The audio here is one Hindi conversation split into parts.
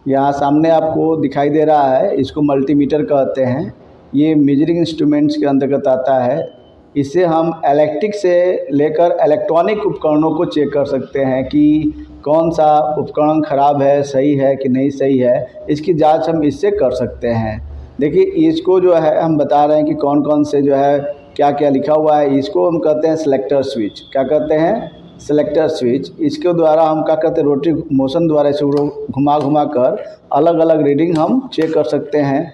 यहाँ सामने आपको दिखाई दे रहा है, इसको मल्टीमीटर कहते हैं। ये मेजरिंग इंस्ट्रूमेंट्स के अंतर्गत आता है। इससे हम इलेक्ट्रिक से लेकर इलेक्ट्रॉनिक उपकरणों को चेक कर सकते हैं कि कौन सा उपकरण ख़राब है, सही है कि नहीं सही है, इसकी जांच हम इससे कर सकते हैं। देखिए इसको जो है हम बता रहे हैं कि कौन कौन से जो है क्या क्या लिखा हुआ है। इसको हम कहते हैं सेलेक्टर स्विच। क्या कहते हैं? Selector switch. इसके द्वारा हम क्या करते हैं, रोटरी मोशन द्वारा इसको घुमा घुमा कर अलग अलग रीडिंग हम चेक कर सकते हैं।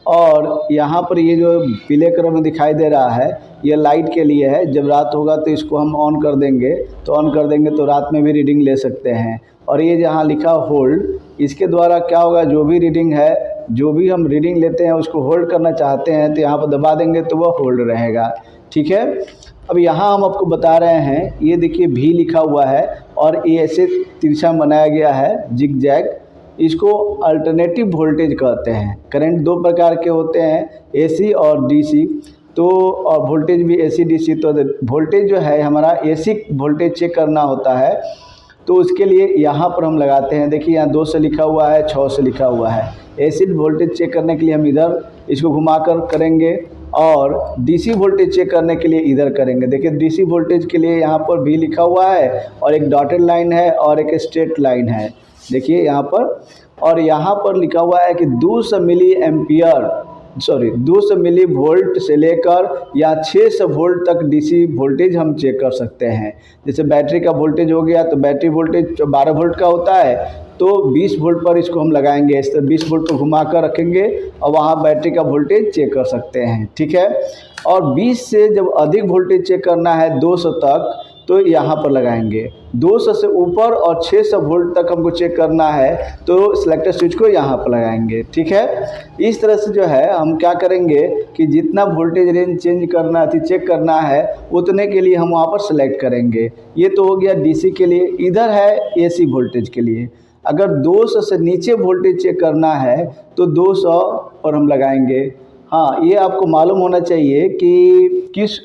और यहाँ पर ये जो पीले कलर में दिखाई दे रहा है, ये लाइट के लिए है। जब रात होगा तो इसको हम ऑन कर देंगे, तो रात में भी रीडिंग ले सकते हैं। और ये जहाँ लिखा होल्ड, इसके द्वारा क्या होगा, जो भी रीडिंग है, जो भी हम रीडिंग लेते हैं उसको होल्ड करना चाहते हैं तो यहाँ पर दबा देंगे तो वह होल्ड रहेगा। ठीक है। अब यहाँ हम आपको बता रहे हैं, ये देखिए भी लिखा हुआ है और ये ऐसे तिरछा बनाया गया है जिग जैग। इसको अल्टरनेटिव वोल्टेज कहते हैं। करंट दो प्रकार के होते हैं, एसी और डीसी। तो और वोल्टेज भी एसी डीसी। तो वोल्टेज जो है हमारा एसी वोल्टेज चेक करना होता है, तो उसके लिए यहाँ पर हम लगाते हैं। देखिए यहाँ 2 से लिखा हुआ है, 6 से लिखा हुआ है। एसी वोल्टेज चेक करने के लिए हम इधर इसको घुमाकर करेंगे और डीसी वोल्टेज चेक करने के लिए इधर करेंगे। देखिए डीसी वोल्टेज के लिए यहाँ पर भी लिखा हुआ है और एक डॉटेड लाइन है और एक स्ट्रेट लाइन है। देखिए यहाँ पर, और यहाँ पर लिखा हुआ है कि 200 मिली वोल्ट से लेकर या 600 वोल्ट तक डीसी वोल्टेज हम चेक कर सकते हैं। जैसे बैटरी का वोल्टेज हो गया तो बैटरी वोल्टेज 12 वोल्ट का होता है, तो 20 वोल्ट पर इसको हम लगाएंगे। इस तरह 20 वोल्ट पर घुमा कर रखेंगे और वहाँ बैटरी का वोल्टेज चेक कर सकते हैं। ठीक है। और 20 से जब अधिक वोल्टेज चेक करना है 200 तक, तो यहाँ पर लगाएंगे। 200 से ऊपर और 600 वोल्ट तक हमको चेक करना है तो सेलेक्टर स्विच को यहाँ पर लगाएंगे। ठीक है। इस तरह से जो है हम क्या करेंगे कि जितना वोल्टेज रेंज चेक करना है उतने के लिए हम वहाँ पर सेलेक्ट करेंगे। ये तो हो गया डीसी के लिए। इधर है एसी वोल्टेज के लिए। अगर 200 से नीचे वोल्टेज चेक करना है तो 200 पर हम लगाएंगे। हाँ, ये आपको मालूम होना चाहिए कि किस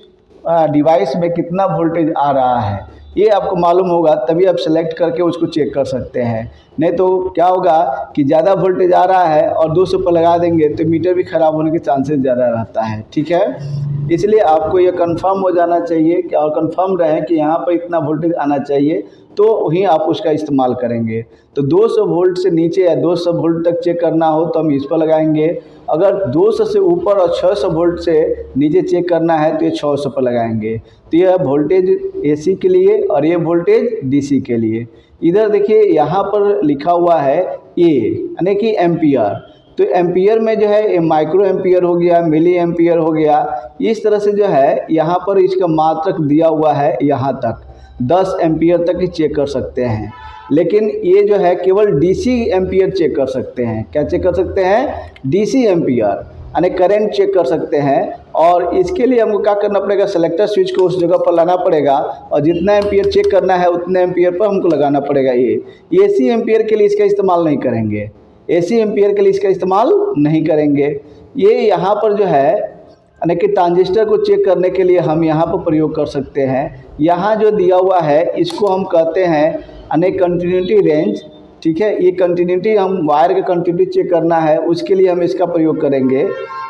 डिवाइस में कितना वोल्टेज आ रहा है, ये आपको मालूम होगा तभी आप सेलेक्ट करके उसको चेक कर सकते हैं। नहीं तो क्या होगा कि ज़्यादा वोल्टेज आ रहा है और 200 पर लगा देंगे तो मीटर भी ख़राब होने के चांसेस ज़्यादा रहता है। ठीक है। इसलिए आपको ये कंफर्म हो जाना चाहिए कि और कंफर्म रहे कि यहाँ पर इतना वोल्टेज आना चाहिए, तो वहीं आप उसका इस्तेमाल करेंगे। तो 200 वोल्ट से नीचे या 200 वोल्ट तक चेक करना हो तो हम इस पर लगाएंगे। अगर 200 से ऊपर और 600 वोल्ट से नीचे चेक करना है तो ये 600 पर लगाएंगे। तो यह वोल्टेज एसी के लिए और ये वोल्टेज डीसी के लिए। इधर देखिए यहाँ पर लिखा हुआ है ए, यानी कि एम्पियर। तो एम्पियर में जो है ये माइक्रो एम्पियर हो गया, मिली एम्पियर हो गया। इस तरह से जो है यहाँ पर इसका मात्रक दिया हुआ है, यहाँ तक 10 एम्पियर तक ही चेक कर सकते हैं। लेकिन ये जो है केवल डीसी एम्पियर चेक कर सकते हैं। क्या चेक कर सकते हैं? डीसी एम्पियर, यानी करंट चेक कर सकते हैं। और इसके लिए हमको क्या करना पड़ेगा, सेलेक्टर स्विच को उस जगह पर लाना पड़ेगा और जितना एम्पियर चेक करना है उतने एम्पियर पर हमको लगाना पड़ेगा। ये एसी एम्पियर के लिए इसका इस्तेमाल नहीं करेंगे, एसी एम्पियर के लिए इसका इस्तेमाल नहीं करेंगे। ये यहाँ पर जो है यानी कि ट्रांजिस्टर को चेक करने के लिए हम यहाँ पर प्रयोग कर सकते हैं। यहाँ जो दिया हुआ है इसको हम कहते हैं यानी कंटिन्यूटी रेंज। ठीक है। ये कंटिन्यूटी, हम वायर का कंटिन्यूटी चेक करना है उसके लिए हम इसका प्रयोग करेंगे।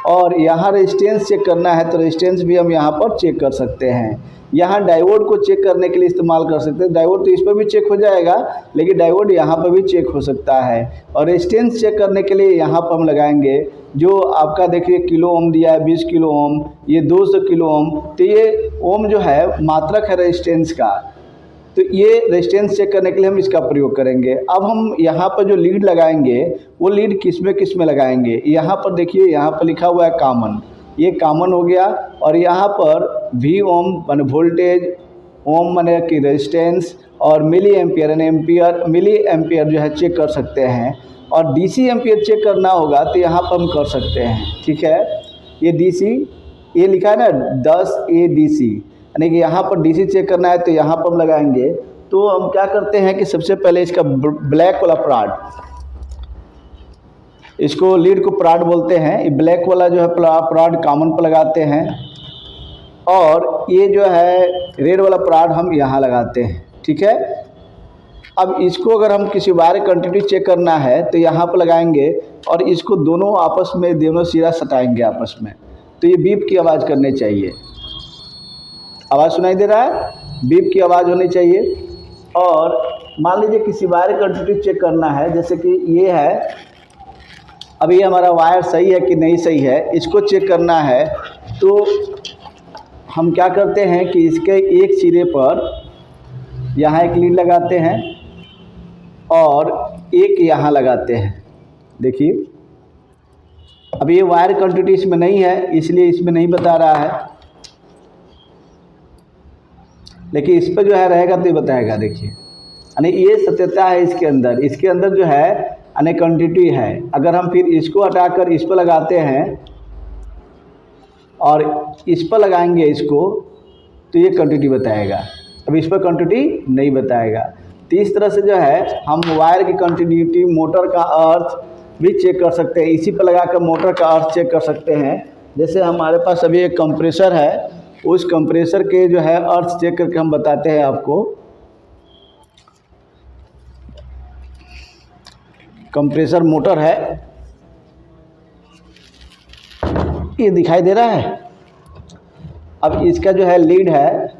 और यहाँ रेजिस्टेंस चेक करना है तो रेजिस्टेंस भी हम यहाँ पर चेक कर सकते हैं। यहाँ डायोड को चेक करने के लिए इस्तेमाल कर सकते हैं। डायोड तो इस पर भी चेक हो जाएगा, लेकिन डायोड यहाँ पर भी चेक हो सकता है। और रेजिस्टेंस चेक करने के लिए यहाँ पर हम लगाएंगे जो आपका देखिए किलो ओम दिया है, 20 किलो ओम, ये 200 किलो ओम। तो ये ओम जो है मात्रक है रेजिस्टेंस का, तो ये रेजिस्टेंस चेक करने के लिए हम इसका प्रयोग करेंगे। अब हम यहाँ पर जो लीड लगाएंगे वो लीड किस में लगाएंगे। यहाँ पर देखिए, यहाँ पर लिखा हुआ है कॉमन, ये कॉमन हो गया। और यहाँ पर वी ओम माने वोल्टेज, ओम माने कि रेजिस्टेंस, और मिली एम्पियर यानी एम्पियर, मिली एम्पियर जो है चेक कर सकते हैं। और डीसी एम्पियर चेक करना होगा तो यहाँ पर हम कर सकते हैं। ठीक है। ये डीसी, ये लिखा है ना 10 ADC, यानी कि यहाँ पर डीसी चेक करना है तो यहाँ पर हम लगाएंगे। तो हम क्या करते हैं कि सबसे पहले इसका ब्लैक वाला प्राड, इसको लीड को प्राड बोलते हैं। ये ब्लैक वाला जो है प्राड कॉमन पर लगाते हैं और ये जो है रेड वाला प्राड हम यहाँ लगाते हैं। ठीक है। अब इसको अगर हम किसी वायर कंटिन्यूटी चेक करना है तो यहाँ पर लगाएंगे और इसको दोनों आपस में दोनों सिरा सटाएंगे आपस में, तो ये बीप की आवाज़ करनी चाहिए। आवाज़ सुनाई दे रहा है? बीप की आवाज़ होनी चाहिए। और मान लीजिए किसी वायर कंटिन्यूटी चेक करना है, जैसे कि ये है, अब ये हमारा वायर सही है कि नहीं सही है, इसको चेक करना है। तो हम क्या करते हैं कि इसके एक सिरे पर यहाँ एक लीड लगाते हैं और एक यहाँ लगाते हैं। देखिए अब ये वायर क्वांटिटी इसमें नहीं है, इसलिए इसमें नहीं बता रहा है, लेकिन इस पर जो है रहेगा तो ये बताएगा। देखिए यानी ये सत्यता है इसके अंदर जो है यानी क्वांटिटी है। अगर हम फिर इसको हटाकर इस पर लगाते हैं और इस पर लगाएंगे इसको, तो ये क्वांटिटी बताएगा। अब इस पर क्वांटिटी नहीं बताएगा। तो इस तरह से जो है हम वायर की कंटिन्यूटी, मोटर का अर्थ भी चेक कर सकते हैं। इसी पर लगाकर मोटर का अर्थ चेक कर सकते हैं। जैसे हमारे पास अभी एक कंप्रेसर है, उस कंप्रेसर के जो है अर्थ चेक करके हम बताते हैं आपको। कंप्रेसर मोटर है, ये दिखाई दे रहा है। अब इसका जो है लीड है,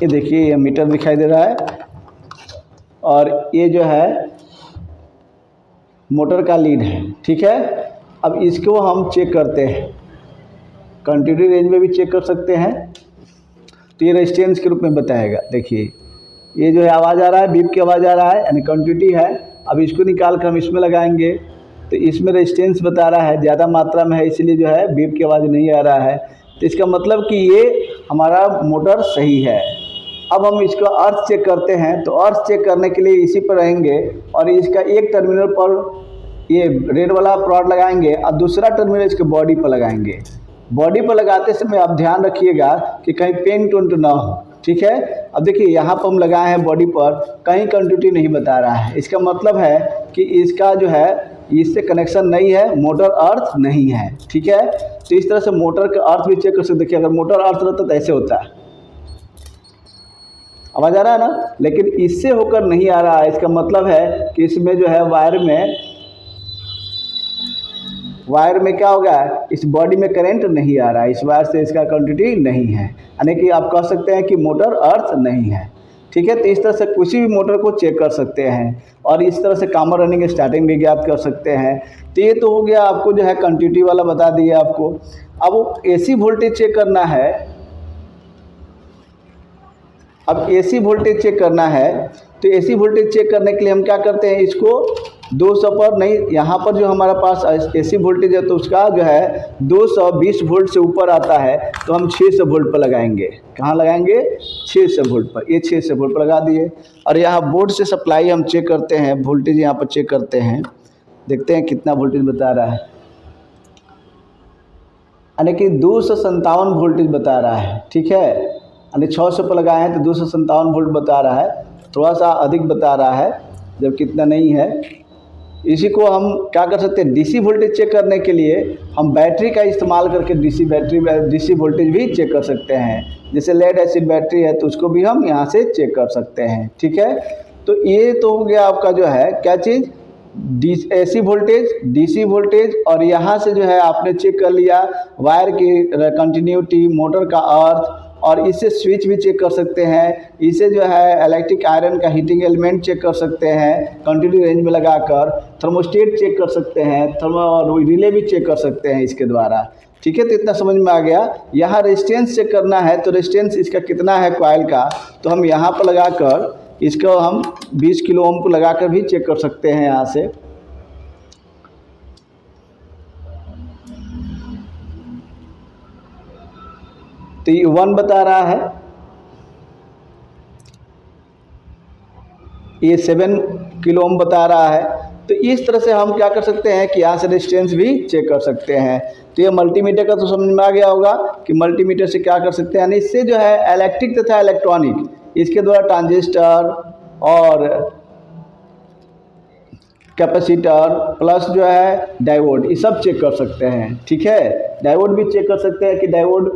ये देखिए ये मीटर दिखाई दे रहा है, और ये जो है मोटर का लीड है। ठीक है, अब इसको हम चेक करते हैं, कंटिन्यूटी रेंज में भी चेक कर सकते हैं। तो ये रेजिस्टेंस के रूप में बताएगा। देखिए ये जो है आवाज़ आ रहा है, बीप की आवाज़ आ रहा है, यानी क्वांटिटी है। अब इसको निकाल कर हम इसमें लगाएंगे तो इसमें रेजिस्टेंस बता रहा है, ज़्यादा मात्रा में है, इसलिए जो है बीप की आवाज़ नहीं आ रहा है। तो इसका मतलब कि ये हमारा मोटर सही है। अब हम इसका अर्थ चेक करते हैं, तो अर्थ चेक करने के लिए इसी पर रहेंगे और इसका एक टर्मिनल पर ये रेड वाला प्लॉट लगाएंगे और दूसरा टर्मिनल इसके बॉडी पर लगाएंगे। बॉडी पर लगाते समय आप ध्यान रखिएगा कि कहीं पेंट वेंट ना हो। ठीक है, अब देखिए यहाँ पर हम लगाए हैं बॉडी पर, कहीं क्वांटिटी नहीं बता रहा है। इसका मतलब है कि इसका जो है इससे कनेक्शन नहीं है, मोटर अर्थ नहीं है। ठीक है, तो इस तरह से मोटर का अर्थ भी चेक कर सकते। देखिए अगर मोटर अर्थ रहता तो ऐसे होता है, आवाज़ आ रहा है ना, लेकिन इससे होकर नहीं आ रहा है। इसका मतलब है कि इसमें जो है वायर में क्या होगा, इस बॉडी में करंट नहीं आ रहा है, इस वायर से इसका क्वांटिटी नहीं है, यानी कि आप कह सकते हैं कि मोटर अर्थ नहीं है। ठीक है, तो इस तरह से किसी भी मोटर को चेक कर सकते हैं और इस तरह से कॉमन रनिंग स्टार्टिंग भी ज्ञात कर सकते हैं। तो ये तो हो गया, आपको जो है क्वांटिटी वाला बता दिया आपको। अब एसी वोल्टेज चेक करना है। अब एसी वोल्टेज चेक करना है, तो एसी वोल्टेज चेक करने के लिए हम क्या करते हैं, इसको 200 पर नहीं, यहाँ पर जो हमारा पास एसी वोल्टेज है तो उसका जो है 220 वोल्ट से ऊपर आता है, तो हम 600 वोल्ट पर लगाएंगे। कहाँ लगाएंगे? 600 वोल्ट पर। ये 600 वोल्ट पर लगा दिए और यहाँ बोर्ड से सप्लाई हम चेक करते हैं, वोल्टेज यहाँ पर चेक करते हैं, देखते हैं कितना वोल्टेज बता रहा है। यानी कि 257 वोल्टेज बता रहा है। ठीक है, यानी 600 पर लगाए हैं तो 257 वोल्ट बता रहा है, थोड़ा सा अधिक बता रहा है, जब कितना नहीं है। इसी को हम क्या कर सकते हैं, डीसी वोल्टेज चेक करने के लिए हम बैटरी का इस्तेमाल करके डीसी वोल्टेज भी चेक कर सकते हैं। जैसे लेड एसिड बैटरी है तो उसको भी हम यहाँ से चेक कर सकते हैं। ठीक है, तो ये तो हो गया आपका जो है क्या चीज़, एसी वोल्टेज, डीसी वोल्टेज, और यहाँ से जो है आपने चेक कर लिया वायर की कंटिन्यूटी, मोटर का अर्थ, और इससे स्विच भी चेक कर सकते हैं। इसे जो है इलेक्ट्रिक आयरन का हीटिंग एलिमेंट चेक कर सकते हैं कंटिन्यू रेंज में लगाकर, थर्मोस्टेट चेक कर सकते हैं, रिले भी चेक कर सकते हैं इसके द्वारा। ठीक है, तो इतना समझ में आ गया। यहाँ रेजिस्टेंस चेक करना है, तो रेजिस्टेंस इसका कितना है कॉइल का, तो हम यहाँ पर लगाकर इसको हम 20 किलो ओम को लगाकर भी चेक कर सकते हैं यहाँ से। तो ये 1 बता रहा है, ये 7 किलो ओम बता रहा है। तो इस तरह से हम क्या कर सकते हैं कि यहाँ से रेजिस्टेंस भी चेक कर सकते हैं। तो ये मल्टीमीटर का तो समझ में आ गया होगा कि मल्टीमीटर से क्या कर सकते हैं, यानी इससे जो है इलेक्ट्रिक तथा इलेक्ट्रॉनिक, इसके द्वारा ट्रांजिस्टर और कैपेसिटर प्लस जो है डायोड, ये सब चेक कर सकते हैं। ठीक है, डायोड भी चेक कर सकते हैं कि डायोड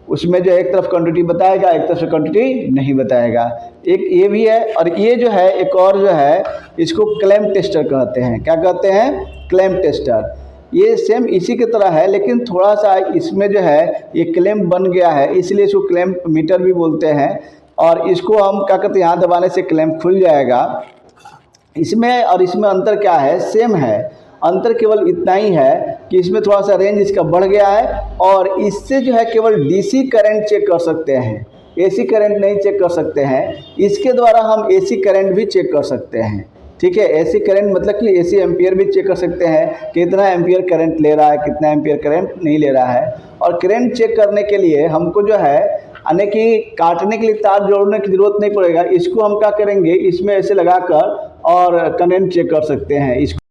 उसमें जो एक तरफ क्वांटिटी बताएगा, एक तरफ से क्वांटिटी नहीं बताएगा। एक ये भी है, और ये जो है एक और जो है इसको क्लेम टेस्टर कहते हैं। क्या कहते हैं? Claim tester. ये सेम इसी की तरह है, लेकिन थोड़ा सा इसमें जो है ये क्लेम बन गया है, इसलिए इसको क्लेम मीटर भी बोलते हैं। और इसको हम क्या करते हैं, यहाँ दबाने से क्लेम खुल जाएगा। इसमें और इसमें अंतर क्या है? सेम है, अंतर केवल इतना ही है कि इसमें थोड़ा सा रेंज इसका बढ़ गया है, और इससे जो है केवल डीसी करंट चेक कर सकते हैं, एसी करंट नहीं चेक कर सकते हैं। इसके द्वारा हम एसी करंट भी चेक कर सकते हैं। ठीक है, एसी करंट मतलब कि एसी एम्पियर भी चेक कर सकते हैं, कितना एम्पियर करंट ले रहा है, कितना एम्पियर करंट नहीं ले रहा है। और करंट चेक करने के लिए हमको जो है यानी कि काटने के लिए तार जोड़ने की ज़रूरत नहीं पड़ेगा। इसको हम क्या करेंगे, इसमें ऐसे लगाकर और करंट चेक कर सकते हैं। इसको